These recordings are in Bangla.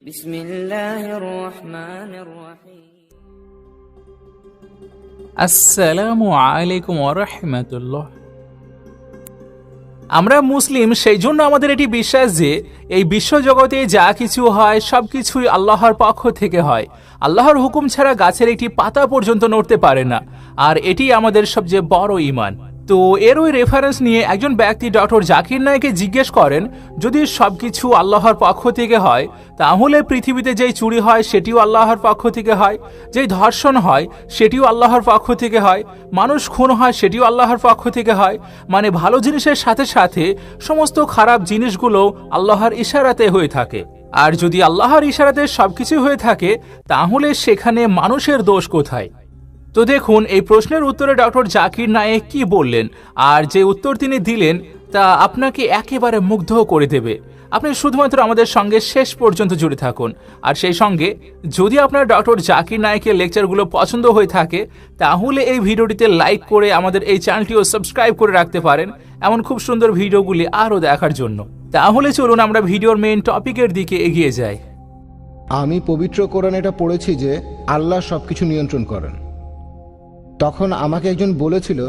বিসমিল্লাহির রহমানির রহিম। আসসালামু আলাইকুম ওয়া রাহমাতুল্লাহ। আমরা মুসলিম, সেই জন্য আমাদের এটি বিশ্বাস যে এই বিশ্বজগতে যা কিছু হয় সব কিছুই আল্লাহর পক্ষ থেকে হয়। আল্লাহর হুকুম ছাড়া গাছের একটি পাতা পর্যন্ত নড়তে পারে না, আর এটি আমাদের সবচেয়ে বড় ঈমান। তো এর ওই রেফারেন্স নিয়ে একজন ব্যক্তি ডক্টর জাকির নায়েককে জিজ্ঞেস করেন, যদি সবকিছু আল্লাহর পক্ষ থেকে হয় তাহলে পৃথিবীতে যেই চুরি হয় সেটিও আল্লাহর পক্ষ থেকে হয়, যেই ধর্ষণ হয় সেটিও আল্লাহর পক্ষ থেকে হয়, মানুষ খুন হয় সেটিও আল্লাহর পক্ষ থেকে হয়, মানে ভালো জিনিসের সাথে সাথে সমস্ত খারাপ জিনিসগুলো আল্লাহর ইশারাতে হয়ে থাকে। আর যদি আল্লাহর ইশারাতে সবকিছু হয়ে থাকে তাহলে সেখানে মানুষের দোষ কোথায়? তো দেখুন, এই প্রশ্নের উত্তরে ডক্টর জাকির নায়েক কি বললেন, আর যে উত্তর তিনি দিলেন তা আপনাকে একেবারে মুগ্ধ করে দেবে। আপনি শুধুমাত্র আমাদের সঙ্গে শেষ পর্যন্ত জুড়ে থাকুন। আর সেই সঙ্গে যদি আপনার ডক্টর জাকির নায়েকের লেকচারগুলো পছন্দ হয়ে থাকে তাহলে এই ভিডিওটিতে লাইক করে আমাদের এই চ্যানেলটিও সাবস্ক্রাইব করে রাখতে পারেন, এমন খুব সুন্দর ভিডিওগুলি আরও দেখার জন্য। তাহলে চলুন আমরা ভিডিওর মেইন টপিকের দিকে এগিয়ে যাই। আমি পবিত্র কোরআনে এটা পড়েছি যে আল্লাহ সবকিছু নিয়ন্ত্রণ করেন। তখন আমাকে একজন বলেছিল,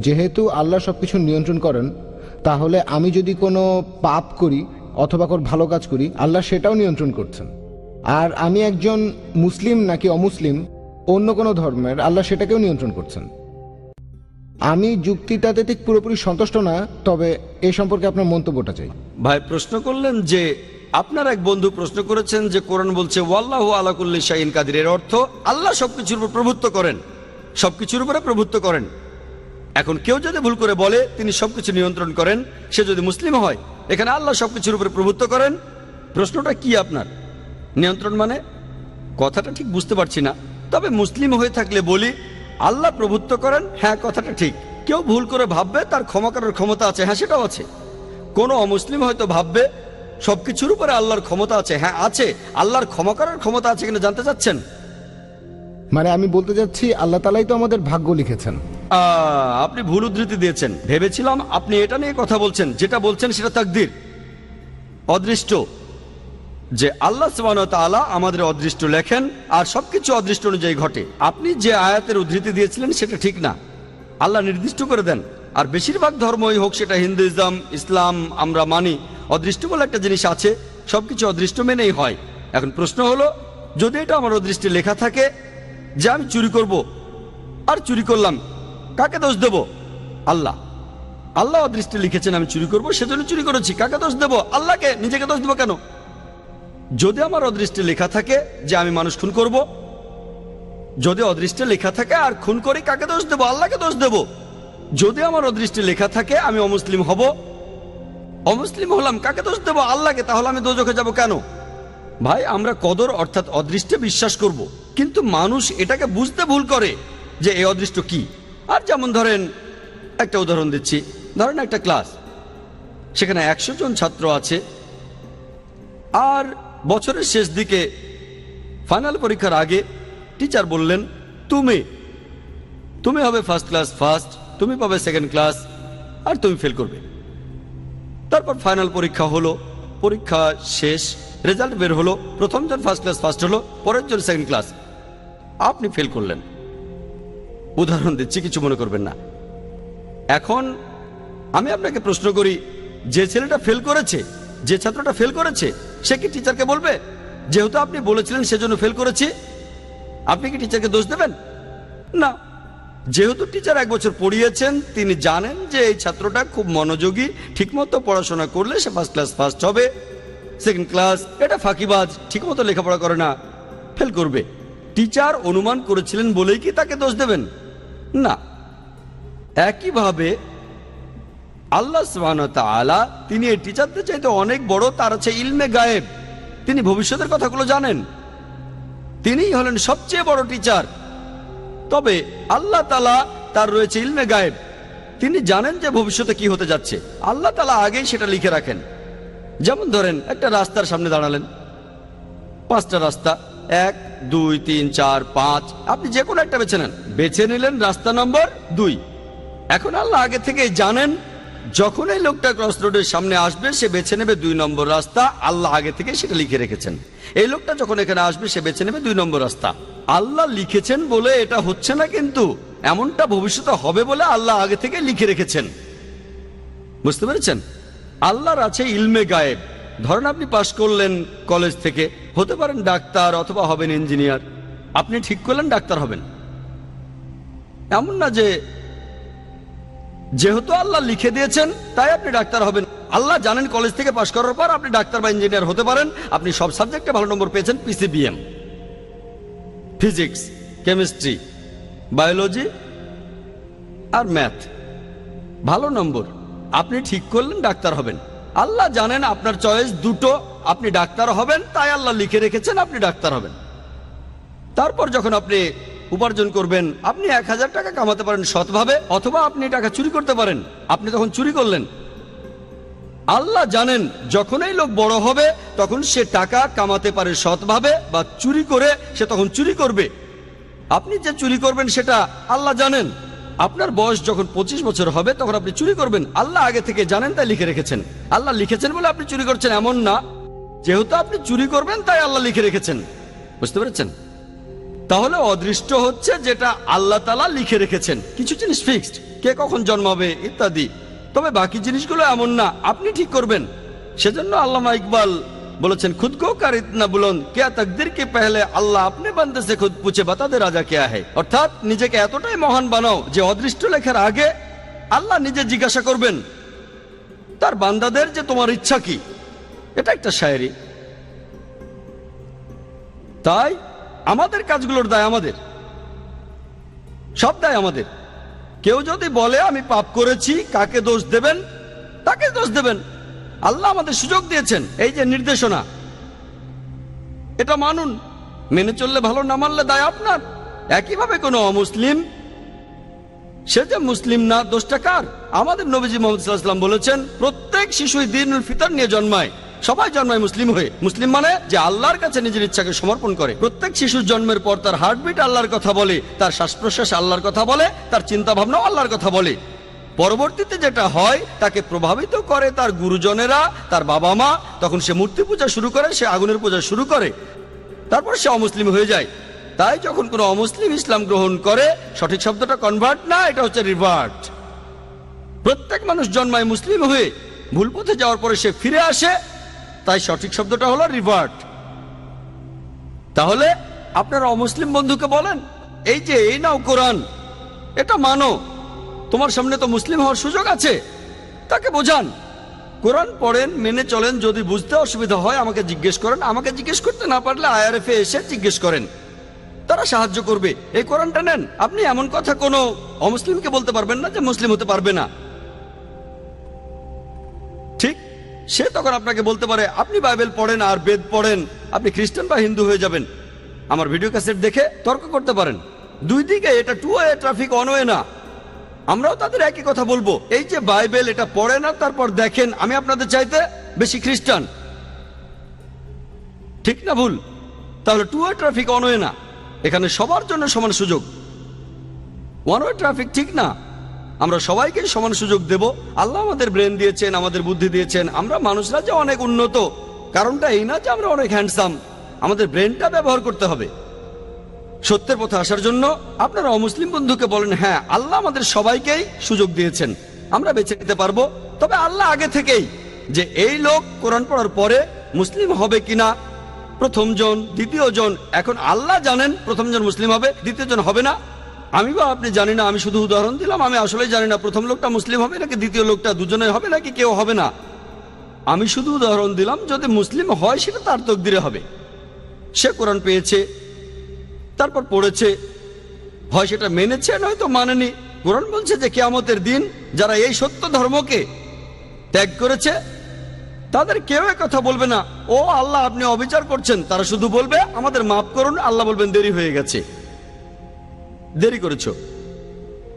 যেহেতু আল্লাহ সবকিছু নিয়ন্ত্রণ করেন তাহলে আমি যদি কোনো পাপ করি অথবা কোনো ভালো কাজ করি আল্লাহ সেটাও নিয়ন্ত্রণ করছেন। আর আমি একজন মুসলিম নাকি অমুসলিম অন্য কোনো ধর্মের, আল্লাহ সেটাকেও নিয়ন্ত্রণ করছেন। আমি যুক্তিটাতে ঠিক পুরোপুরি সন্তুষ্ট না, তবে এ সম্পর্কে আপনার মন্তব্যটা চাই। ভাই প্রশ্ন করলেন যে আপনার এক বন্ধু প্রশ্ন করেছেন যে কোরআন বলছে ওয়াল্লাহু আলা কুল্লি শাইইন কাদির, এর অর্থ আল্লাহ সবকিছুর উপর প্রভুত্ব করেন, সবকিছুর উপরে প্রভুত্ব করেন। এখন কেউ যদি ভুল করে বলে তিনি সবকিছু নিয়ন্ত্রণ করেন, সে যদি মুসলিম হয়, এখানে আল্লাহ সবকিছুর উপরে প্রভুত্ব করেন, প্রশ্নটা কি আপনার? নিয়ন্ত্রণ মানে কথাটা ঠিক বুঝতে পারছি না। তবে মুসলিম হয়ে থাকলে বলি আল্লাহ প্রভুত্ব করেন, হ্যাঁ কথাটা ঠিক। কেউ ভুল করে ভাববে তার ক্ষমা করার ক্ষমতা আছে, হ্যাঁ সেটাও আছে। কোনো অমুসলিম হয়তো ভাববে সবকিছুর উপরে আল্লাহর ক্ষমতা আছে, হ্যাঁ আছে। আল্লাহর ক্ষমা করার ক্ষমতা আছে কিনা জানতে চাচ্ছেন? মানে আমি বলতে যাচ্ছি আল্লাহ তাআলাই তো আমাদের ভাগ্য লিখেছেন। আপনি ভুল উদ্ধৃতি দিয়েছেন। ভেবেছিলাম আপনি এটা নিয়ে কথা বলছেন। যেটা বলছেন সেটা তাকদীর, অদৃষ্ট, যে আল্লাহ সুবহানাহু ওয়া তাআলা আমাদের অদৃষ্ট লেখেন আর সবকিছু অদৃষ্ট অনুযায়ী ঘটে। আপনি যে আয়াতের উদ্ধৃতি দিয়েছিলেন সেটা ঠিক না। আল্লাহ নির্দিষ্ট করে দেন। আর বেশিরভাগ ধর্মই হোক, সেটা হিন্দুইজম, ইসলাম, আমরা মানি অদৃষ্ট বলে একটা জিনিস আছে, সবকিছু অদৃষ্ট মেনেই হয়। এখন প্রশ্ন হলো, যদি এটা আমার অদৃষ্টে লেখা থাকে যে আমি চুরি করব আর চুরি করলাম, কাকে দোষ দেব? আল্লাহ। আল্লাহ অদৃষ্টে লিখেছেন আমি চুরি করব, সেজন্য চুরি করেছি, কাকে দোষ দেব? আল্লাহকে। নিজেকে দোষ দেব কেন? যদি আমার অদৃষ্টে লেখা থাকে যে আমি মানুষ খুন করব, যদি অদৃষ্টে লেখা থাকে আর খুন করি, কাকে দোষ দেব? আল্লাহকে দোষ দেব। যদি আমার অদৃষ্টে লেখা থাকে আমি অমুসলিম হব, অমুসলিম হলাম, কাকে দোষ দেব? আল্লাহকে। তাহলে আমি দোজখে যাব কেন? ভাই, আমরা কদর অর্থাৎ অদৃষ্টে বিশ্বাস করব, কিন্তু মানুষ এটাকে বুঝতে ভুল করে যে এই অদৃষ্ট কি। আর যেমন ধরেন, একটা উদাহরণ দিচ্ছি, ধরেন একটা ক্লাস, সেখানে 100 জন ছাত্র আছে, আর বছরের শেষ দিকে ফাইনাল পরীক্ষার আগে টিচার বললেন তুমি হবে ফার্স্ট ক্লাস ফার্স্ট, তুমি পাবে সেকেন্ড ক্লাস, আর তুমি ফেল করবে। তারপর ফাইনাল পরীক্ষা হলো, পরীক্ষা শেষ, রেজাল্ট বের হলো, প্রথম জন ফার্স্ট ক্লাস ফার্স্ট হলো, পরের জন সেকেন্ড ক্লাস, আপনি ফেল করলেন। উদাহরণ দিচ্ছি, কিছু মনে করবেন না। এখন আমি আপনাকে প্রশ্ন করি, যে ছেলেটা ফেল করেছে, যে ছাত্রটা ফেল করেছে, সে কি টিচারকে বলবে যেহেতু আপনি বলেছিলেন সেজন্য ফেল করেছি? আপনি কি টিচারকে দোষ দেবেন? না। যেহেতু টিচার 1 বছর পড়িয়েছেন, তিনি জানেন যে এই ছাত্রটা খুব মনোযোগী, ঠিকমতো পড়াশোনা করলে সে ফার্স্ট ক্লাস ফার্স্ট হবে, সেকেন্ড ক্লাস, এটা ফাঁকিবাজ, ঠিকমতো লেখাপড়া করে না, ফেল করবে। টিচার অনুমান করেছিলেন বলেই কি তাকে দোষ দেবেন? না। একইভাবে আল্লাহ সুবহানাহু ওয়া তাআলা, তিনি এই টিচারদের চাইতে অনেক বড়, তার আছে ইলমে গায়েব, তিনি ভবিষ্যতের কথাগুলো জানেন, তিনিই হলেন সবচেয়ে বড় টিচার। তবে আল্লাহ তাআলা, তার রয়েছে ইলমে গায়েব, তিনি জানেন যে ভবিষ্যতে কি হতে যাচ্ছে, আল্লাহ তাআলা আগেই সেটা লিখে রাখেন। যেমন ধরেন, একটা রাস্তার সামনে দাঁড়ালেন, 5টা রাস্তা, 1 2 3 4 5, আপনি যে কোনো একটা বেছে নেন, বেছে নিলেন রাস্তা নম্বর 2। এখন আল্লাহ আগে থেকে জানেন যখন এই লোকটা ক্রস রোডের সামনে আসবে সে বেছে নেবে 2 নম্বর রাস্তা, আল্লাহ আগে থেকে সেটা লিখে রেখেছেন। এই লোকটা যখন এখানে আসবে সে বেছে নেবে 2 নম্বর রাস্তা। আল্লাহ লিখেছেন বলে এটা হচ্ছে না, কিন্তু এমনটা ভবিষ্যতে হবে বলে আল্লাহ আগে থেকে লিখে রেখেছেন। বুঝতে পেরেছেন? আল্লাহর আছে ইলমে গায়েব। ধরেন আপনি পাশ করলেন কলেজ থেকে, হতে পারেন ডাক্তার অথবা হবেন ইঞ্জিনিয়ার। আপনি ঠিক করলেন ডাক্তার হবেন, এমন না যে যেহেতু আল্লাহ লিখে দিয়েছেন তাই আপনি ডাক্তার হবেন। আল্লাহ জানেন কলেজ থেকে পাশ করার পর আপনি ডাক্তার বা ইঞ্জিনিয়ার হতে পারেন। আপনি সব সাবজেক্টে ভালো নম্বর পেয়েছেন, পিসিবিএম, ফিজিক্স, কেমিস্ট্রি, বায়োলজি আর ম্যাথ, ভালো নম্বর। আপনি ঠিক করলেন ডাক্তার হবেন। আল্লাহ জানেন আপনার চয়েস দুটো, আপনি ডাক্তার হবেন, তাই আল্লাহ লিখে রেখেছেন আপনি ডাক্তার হবেন। তারপর যখন আপনি উপার্জন করবেন, আপনি 1000 টাকা কামাতে পারেন সৎভাবে, অথবা আপনি টাকা চুরি করতে পারেন। আপনি তখন চুরি করলেন। আল্লাহ জানেন যখন এই লোক বড় হবে তখন সে টাকা কামাতে পারে সৎভাবে বা চুরি করে, সে তখন চুরি করবে। আপনি যে চুরি করবেন সেটা আল্লাহ জানেন। আপনার বয়স যখন 25 বছর হবে তখন আপনি চুরি করবেন, আল্লাহ আগে থেকে জানেন তাই লিখে রেখেছেন। আল্লাহ লিখেছেন বলে আপনি চুরি করছেন এমন না, যেহেতু আপনি চুরি করবেন তাই আল্লাহ লিখে রেখেছেন। বুঝতে পেরেছেন? তাহলে অদৃষ্ট হচ্ছে যেটা আল্লাহ তাআলা লিখে রেখেছেন। কিছু জিনিস ফিক্সড, কে কখন জন্মাবে ইত্যাদি, তবে বাকি জিনিসগুলো এমন না, আপনি ঠিক করবেন। সেজন্য আল্লামা ইকবাল বলেছেন, খুদ কো কার ইতনা বুলন্দ क्या तकदीर के पहले अल्लाह अपने बंदे से खुद पूछे बता दे राजा क्या है। অর্থাৎ নিজেকে এতটাই মহান বানাও যে অদৃষ্ট লেখার আগে আল্লাহ নিজে জিজ্ঞাসা করবেন তার বান্দাদের যে তোমার ইচ্ছা কি। এটা একটা শায়েরি। তাই আমাদের কাজগুলোর দায় আমাদের, সব দায় আমাদের। কেউ যদি বলে আমি পাপ করেছি, কাকে দোষ দেবেন? তাকে দোষ দেবেন। আল্লাহ আমাদের সুযোগ দিয়েছেন, এই যে নির্দেশনা, এটা মানুন, মেনে চললে ভালো, না মানলে দায় আপনার। একইভাবে কোনো অমুসলিম, সে যে মুসলিম না, দোষটা কার? আমাদের নবীজি মুহাম্মদ সাল্লাল্লাহু আলাইহি ওয়াসাল্লাম বলেছেন, প্রত্যেক শিশুই দ্বীনুল ফিতর নিয়ে জন্মায়। সবাই জন্মায় মুসলিম হয়ে। মুসলিম মানে যে আল্লাহর কাছে নিজের ইচ্ছাকে সমর্পণ করে। প্রত্যেক শিশুর জন্মের পর তার হার্টবিট আল্লাহর কথা বলে, তার শ্বাস প্রশ্বাস আল্লাহর কথা বলে, তার চিন্তা ভাবনাও আল্লাহর কথা বলে। পরবর্তীতে যেটা হয় তাকে প্রভাবিত করে তার গুরুজনেরা, তার বাবা মা। তখন সে মূর্তি পূজা শুরু করে, সে আগুনের পূজা শুরু করে, তারপর সে অমুসলিম হয়ে যায়। তাই যখন কোনো অমুসলিম ইসলাম গ্রহণ করে, সঠিক শব্দটা কনভার্ট না, এটা হচ্ছে রিভার্ট। প্রত্যেক মানুষ জন্মায় মুসলিম হয়ে, ভুল পথে যাওয়ার পরে সে ফিরে আসে, তাই সঠিক শব্দটা হলো রিভার্ট। তাহলে আপনারা অমুসলিম বন্ধুকে বলেন, এই যে এই নাও কোরআন, এটা মানো, তোমার সামনে তো মুসলিম হওয়ার সুযোগ আছে। তাকে বোঝান, কোরআন পড়েন, মেনে চলেন। যদি বুঝতে অসুবিধা হয় আমাকে জিজ্ঞেস করেন, আমাকে জিজ্ঞেস করতে না পারলে IRF-এ এসে জিজ্ঞেস করেন, তারা সাহায্য করবে। এই কোরআনটা নেন। আপনি এমন কথা কোনো অমুসলিমকে বলতে পারবেন না যে মুসলিম হতে পারবে না। ঠিক, সে তখন আপনাকে বলতে পারে আপনি বাইবেল পড়েন আর বেদ পড়েন, আপনি খ্রিস্টান বা হিন্দু হয়ে যাবেন। আমার ভিডিও ক্যাসেট দেখে তর্ক করতে পারেন। দুই দিকে, এটা two way traffic, one way না। আমরাও তাদের একই কথা বলবো, এই যে বাইবেল এটা পড়ে না, তারপর দেখেন আমি আপনাদের চাইতে বেশি খ্রিস্টান। ঠিক না ভুল? তাহলে two way traffic, one way না। এখানে সবার জন্য সমান সুযোগ। ওয়ান ওয়ে ট্রাফিক ঠিক না। আমরা সবাইকে সমান সুযোগ দেব। আল্লাহ আমাদের ব্রেন দিয়েছেন, আমাদের বুদ্ধি দিয়েছেন। আমরা মানুষরা যে অনেক উন্নত, কারণটা এই না যে আমরা অনেক হ্যান্ডসাম। আমাদের ব্রেনটা ব্যবহার করতে হবে সত্যের পথে আসার জন্য। আপনারা অমুসলিম বন্ধুকে বলেন, হ্যাঁ আল্লাহ আমাদের সবাইকেই সুযোগ দিয়েছেন, আমরা বেছে নিতে পারবো। তবে আল্লাহ আগে থেকেই যে এই লোক কোরআন পড়ার পরে মুসলিম হবে কিনা, প্রথম জন, দ্বিতীয় জন, এখন আল্লাহ জানেন প্রথম জন মুসলিম হবে, দ্বিতীয় জন হবে না। আমি বা আপনি জানি না, আমি শুধু উদাহরণ দিলাম। আমি আসলেই জানি না প্রথম লোকটা মুসলিম হবে নাকি দ্বিতীয় লোকটা, দুজনে হবে নাকি কেউ হবে না। আমি শুধু উদাহরণ দিলাম, যদি মুসলিম হয় সেটা তার তকদিরে হবে। সে কোরআন পেয়েছে, তারপর পড়েছে, হয় সেটা মেনেছে নয়তো মানেনি। কোরআন বলছে যে কিয়ামতের দিন যারা এই সত্য ধর্মকে ত্যাগ করেছে তাদের কেউ কথা বলবে না, ও আল্লাহ আপনি অবিচার করছেন। তারা শুধু বলবে আমাদের মাফ করুন। আল্লাহ বলবেন দেরি হয়ে গেছে, দেরি করেছো।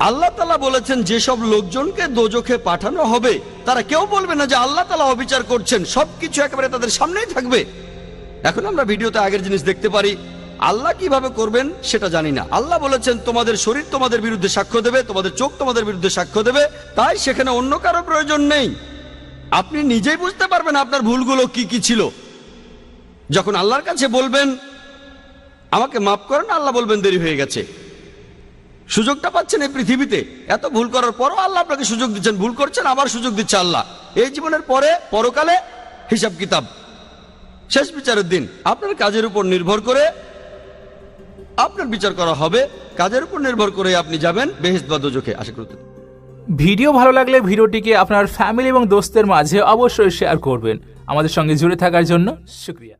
আল্লাহ তাআলা বলেছেন যেসব লোকজনকে দোজখে পাঠানো হবে তারা কেউ বলবে না যে আল্লাহ তাআলা অবিচার করছেন। সবকিছু একেবারে তাদের সামনেই থাকবে। এখন আমরা ভিডিওতে আগের জিনিস দেখতে পারি, আল্লাহ কিভাবে করবেন সেটা জানি না। আল্লাহ বলেছেন তোমাদের শরীর তোমাদের বিরুদ্ধে সাক্ষ্য দেবে, তোমাদের চোখ তোমাদের বিরুদ্ধে সাক্ষ্য দেবে, তাই সেখানে অন্য কারো প্রয়োজন নেই। আপনি নিজেই বুঝতে পারবেন আপনার ভুলগুলো কি কি ছিল। যখন আল্লাহর কাছে বলবেন আমাকে মাফ করেন, আল্লাহ বলবেন দেরি হয়ে গেছে। সুযোগটা পাচ্ছেন এই পৃথিবীতে, এত ভুল করার পরও আল্লাহ আপনাকে সুযোগ দিচ্ছেন, ভুল করছেন আবার সুযোগ দিচ্ছে আল্লাহ। এই জীবনের পরে পরকালে হিসাব কিতাব, শেষ বিচারের দিন আপনার কাজের উপর নির্ভর করে আপনার বিচার করা হবে। কাজের উপর নির্ভর করে আপনি যাবেন বেহেশত বা দোজখে। আশা করতে ভিডিও ভালো লাগলে ভিডিওটিকে আপনার ফ্যামিলি এবং দোস্তের মাঝে অবশ্যই শেয়ার করবেন। আমাদের সঙ্গে জুড়ে থাকার জন্য শুকরিয়া।